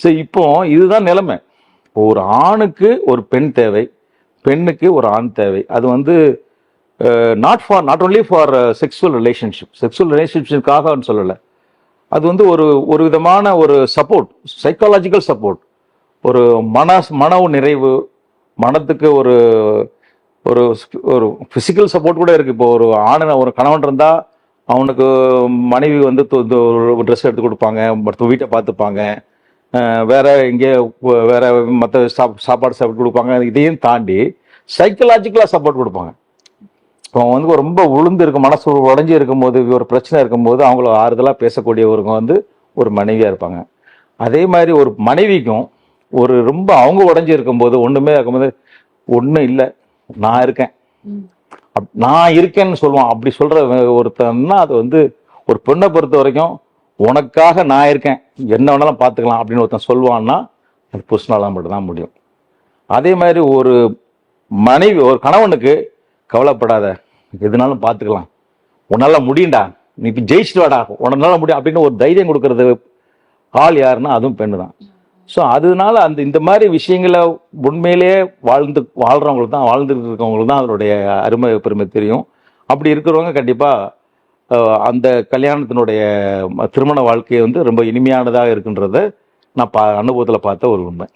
So இப்போ இதுதான் நிலைமை. ஒரு ஆணுக்கு ஒரு பெண் தேவை, பெண்ணுக்கு ஒரு ஆண் தேவை. அது வந்து நாட் ஒன்லி ஃபார் செக்ஸுவல் ரிலேஷன்ஷிப்காக சொல்லலை. அது வந்து ஒரு ஒரு விதமான ஒரு சப்போர்ட், சைக்காலஜிக்கல் சப்போர்ட், ஒரு மன நிறைவு, மனத்துக்கு ஒரு ஒரு ஒரு ஃபிசிக்கல் சப்போர்ட் கூட இருக்கு. இப்போ ஒரு ஒரு கணவன் இருந்தா அவனுக்கு மனைவி வந்து ஒரு ட்ரெஸ் எடுத்து கொடுப்பாங்க, மற்ற வீட்டை பார்த்துப்பாங்க, வேற எங்கே வேற மற்ற சாப்பாடு சாப்பிட்டு கொடுப்பாங்க. இதையும் தாண்டி சைக்கலாஜிக்கலா சப்போர்ட் கொடுப்பாங்க. இப்போ வந்து ரொம்ப உளுந்து இருக்கும், மனசு உடஞ்சி இருக்கும்போது, ஒரு பிரச்சனை இருக்கும்போது அவங்கள ஆறுதலாக பேசக்கூடியவங்க வந்து ஒரு மனைவியா இருப்பாங்க. அதே மாதிரி ஒரு மனைவிக்கும் ஒரு ரொம்ப அவங்க உடஞ்சி இருக்கும்போது, ஒண்ணுமே இருக்கும்போது, ஒன்றும் இல்லை நான் இருக்கேன், நான் இருக்கேன்னு சொல்லுவான். அப்படி சொல்ற ஒருத்தன்னா அது வந்து ஒரு பெண்ணை பொறுத்த வரைக்கும் உனக்காக நான் இருக்கேன், என்ன வேணாலும் பார்த்துக்கலாம் அப்படின்னு ஒருத்தன் சொல்லுவான்னா அது புருஷனால மட்டும்தான் முடியும். அதே மாதிரி ஒரு மனைவி ஒரு கணவனுக்கு கவலைப்படாத, எதுனாலும் பார்த்துக்கலாம், உன்னால முடியும்டா, நீ இப்போ ஜெயிச்சுட்டு வாடா, உன்னால முடியும் அப்படின்னு ஒரு தைரியம் கொடுக்கறது ஆள் யாருன்னா அதுவும் பெண்ணு தான். ஸோ அதனால இந்த மாதிரி விஷயங்களை உண்மையிலேயே வாழ்றவங்களுக்கு தான், வாழ்ந்துட்டு இருக்கவங்களுக்கு தான் அதனுடைய அருமை பெருமை தெரியும். அப்படி இருக்கிறவங்க கண்டிப்பாக அந்த கல்யாணத்தினுடைய திருமண வாழ்க்கையை வந்து ரொம்ப இனிமையானதாக இருக்குன்றத நான் அனுபவத்தில் பார்த்த ஒரு உண்மை.